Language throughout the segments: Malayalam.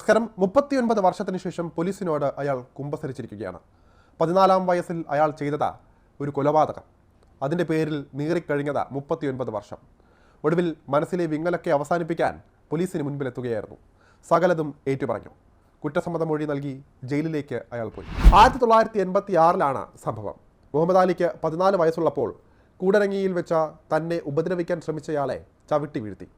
നമസ്കാരം. 39 വർഷത്തിന് ശേഷം പോലീസിനോട് അയാൾ കുമ്പസരിച്ചിരിക്കുകയാണ്. 14-ാം വയസ്സിൽ അയാൾ ചെയ്തത് ഒരു കൊലപാതകം. അതിൻ്റെ പേരിൽ നീറിക്കഴിഞ്ഞത് 39 വർഷം. ഒടുവിൽ മനസ്സിലെ വിങ്ങലൊക്കെ അവസാനിപ്പിക്കാൻ പോലീസിന് മുൻപിലെത്തുകയായിരുന്നു. സകലതും ഏറ്റുപറഞ്ഞു. കുറ്റസമ്മത മൊഴി നൽകി ജയിലിലേക്ക് അയാൾ പോയി. 1986-ലാണ് സംഭവം. മുഹമ്മദ് അലിക്ക് 14 വയസ്സുള്ളപ്പോൾ കൂടരങ്ങിയിൽ വെച്ച തന്നെ ഉപദ്രവിക്കാൻ ശ്രമിച്ചയാളെ ചവിട്ടി വീഴ്ത്തി.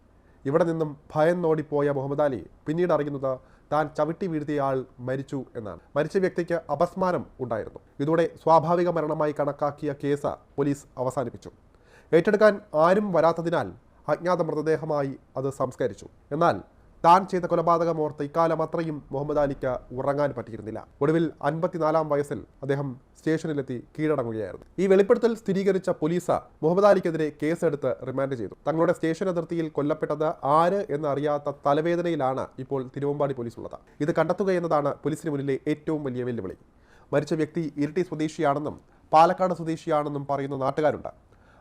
ഇവിടെ നിന്നും ഭയന്നോടിപ്പോയ മുഹമ്മദ് അലി പിന്നീട് അറിയുന്നത് താൻ ചവിട്ടി വീഴ്ത്തിയ ആൾ മരിച്ചു എന്നാണ്. മരിച്ച വ്യക്തിക്ക് അപസ്മാരം ഉണ്ടായിരുന്നു. ഇതോടെ സ്വാഭാവിക മരണമായി കണക്കാക്കിയ കേസ് പോലീസ് അവസാനിപ്പിച്ചു. ഏറ്റെടുക്കാൻ ആരും വരാത്തതിനാൽ അജ്ഞാത മൃതദേഹമായി അത് സംസ്കരിച്ചു. എന്നാൽ താൻ ചെയ്ത കൊലപാതകമോർത്ത് ഇക്കാലം അത്രയും മുഹമ്മദ് അലിക്ക് ഉറങ്ങാൻ പറ്റിയിരുന്നില്ല. ഒടുവിൽ 54-ാം വയസ്സിൽ അദ്ദേഹം സ്റ്റേഷനിലെത്തി കീഴടങ്ങുകയായിരുന്നു. ഈ വെളിപ്പെടുത്തൽ സ്ഥിരീകരിച്ച പോലീസ് മുഹമ്മദ് അലിക്കെതിരെ കേസെടുത്ത് റിമാൻഡ് ചെയ്തു. തങ്ങളുടെ സ്റ്റേഷൻ അതിർത്തിയിൽ കൊല്ലപ്പെട്ടത് ആര് എന്നറിയാത്ത തലവേദനയിലാണ് ഇപ്പോൾ തിരുവമ്പാടി പോലീസ് ഉള്ളത്. ഇത് കണ്ടെത്തുക എന്നതാണ് പോലീസിന് മുന്നിലെ ഏറ്റവും വലിയ വെല്ലുവിളി. മരിച്ച വ്യക്തി ഇരിട്ടി സ്വദേശിയാണെന്നും പാലക്കാട് സ്വദേശിയാണെന്നും പറയുന്ന നാട്ടുകാരുണ്ട്.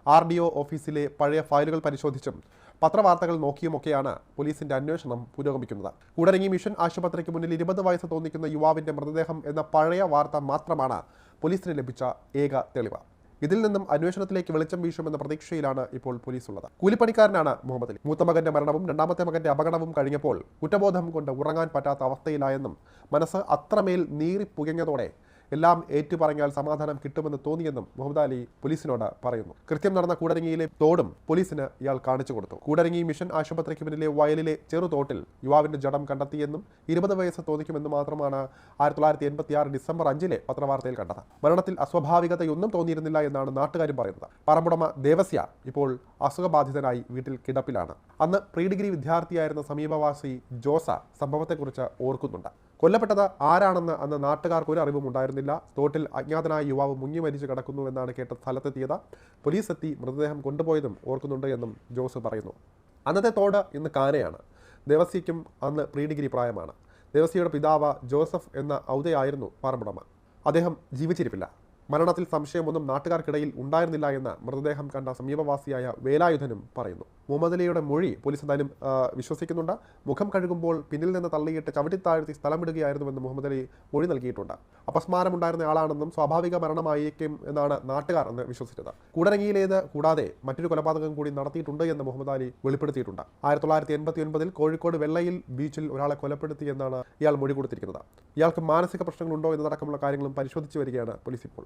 RDO ഓഫീസിലെ പഴയ ഫയലുകൾ പരിശോധിച്ചും പത്രവാർത്തകൾ നോക്കിയുമൊക്കെയാണ് പോലീസിന്റെ അന്വേഷണം പുരോഗമിക്കുന്നത്. കൂടരങ്ങി മിഷൻ ആശുപത്രിക്ക് മുന്നിൽ 20 വയസ്സ് തോന്നിക്കുന്ന യുവാവിന്റെ മൃതദേഹം എന്ന പഴയ വാർത്ത മാത്രമാണ് പോലീസിന് ലഭിച്ച ഏക തെളിവ്. ഇതിൽ നിന്നും അന്വേഷണത്തിലേക്ക് വെളിച്ചം വീശുമെന്ന പ്രതീക്ഷയിലാണ് ഇപ്പോൾ പോലീസ് ഉള്ളത്. കൂലിപ്പണിക്കാരനാണ് മുഹമ്മദ് അലി. മൂത്ത മകന്റെ മരണവും രണ്ടാമത്തെ മകന്റെ അപകടവും കഴിഞ്ഞപ്പോൾ കുറ്റബോധം കൊണ്ട് ഉറങ്ങാൻ പറ്റാത്ത അവസ്ഥയിലായെന്നും മനസ്സ് അത്രമേൽ നീറിപ്പുകഞ്ഞതോടെ എല്ലാം ഏറ്റുപറഞ്ഞാൽ സമാധാനം കിട്ടുമെന്ന് തോന്നിയെന്നും മുഹമ്മദ് അലി പോലീസിനോട് പറയുന്നു. കൃത്യം നടന്ന കൂടരങ്ങിയിലെ തോടും പോലീസിന് ഇയാൾ കാണിച്ചു കൊടുത്തു. കൂടരങ്ങി മിഷൻ ആശുപത്രിക്ക് പിന്നിലെ വയലിലെ ചെറുതോട്ടിൽ യുവാവിന്റെ ജഡം കണ്ടെത്തിയെന്നും 20 വയസ്സ് തോന്നിക്കുമെന്ന് മാത്രമാണ് 1986 ഡിസംബർ 5-ലെ പത്രവാർത്തയിൽ കണ്ടത്. മരണത്തിൽ അസ്വാഭാവികതയൊന്നും തോന്നിയിരുന്നില്ല എന്നാണ് നാട്ടുകാരും പറയുന്നത്. പറമ്പുടമ ദേവസ്യ ഇപ്പോൾ അസുഖബാധിതനായി വീട്ടിൽ കിടപ്പിലാണ്. അന്ന് പ്രീ ഡിഗ്രി വിദ്യാർത്ഥിയായിരുന്ന സമീപവാസി ജോസ സംഭവത്തെക്കുറിച്ച് ഓർക്കുന്നുണ്ട്. കൊല്ലപ്പെട്ടത് ആരാണെന്ന് അന്ന് നാട്ടുകാർക്ക് ഒരു അറിവും ഉണ്ടായിരുന്നില്ല. തോട്ടിൽ അജ്ഞാതനായ യുവാവ് മുങ്ങി മരിച്ചു കിടക്കുന്നു എന്നാണ് കേട്ട സ്ഥലത്തെത്തിയത്. പോലീസ് എത്തി മൃതദേഹം കൊണ്ടുപോയതും ഓർക്കുന്നുണ്ട് എന്നും ജോസ് പറയുന്നു. അന്നത്തെ തോട് ഇന്ന് കാനയാണ്. ദേവസ്യയ്ക്കും അന്ന് പ്രീ ഡിഗ്രി പ്രായമാണ്. ദേവസ്യയുടെ പിതാവ് ജോസഫ് എന്ന ഔദയായിരുന്നു പറമ്പുടമ. അദ്ദേഹം ജീവിച്ചിരിപ്പില്ല. മരണത്തിൽ സംശയമൊന്നും നാട്ടുകാർക്കിടയിൽ ഉണ്ടായിരുന്നില്ല എന്ന് മൃതദേഹം കണ്ട സമീപവാസിയായ വേലായുധനും പറയുന്നു. മുഹമ്മദ് അലിയുടെ മൊഴി പോലീസ് എന്തായാലും വിശ്വസിക്കുന്നുണ്ട്. മുഖം കഴുകുമ്പോൾ പിന്നിൽ നിന്ന് തള്ളിയിട്ട് ചവിട്ടിത്താഴ്ത്തി സ്ഥലം വിടുകയായിരുന്നുവെന്ന് മുഹമ്മദ് അലി മൊഴി നൽകിയിട്ടുണ്ട്. അപസ്മാരമുണ്ടായിരുന്ന ആളാണെന്നും സ്വാഭാവിക മരണമായിരിക്കും എന്നാണ് നാട്ടുകാർ അന്ന് വിശ്വസിച്ചത്. കൂടരങ്ങിയിലേത് കൂടാതെ മറ്റൊരു കൊലപാതകം കൂടി നടത്തിയിട്ടുണ്ട് എന്ന് മുഹമ്മദ് അലി വെളിപ്പെടുത്തിയിട്ടുണ്ട്. 1989-ൽ കോഴിക്കോട് വെള്ളയിൽ ബീച്ചിൽ ഒരാളെ കൊലപ്പെടുത്തിയെന്നാണ് ഇയാൾ മൊഴി കൊടുത്തിരിക്കുന്നത്. ഇയാൾക്ക് മാനസിക പ്രശ്നങ്ങളുണ്ടോ എന്നതടക്കമുള്ള കാര്യങ്ങളും പരിശോധിച്ചു വരികയാണ് പോലീസ് ഇപ്പോൾ.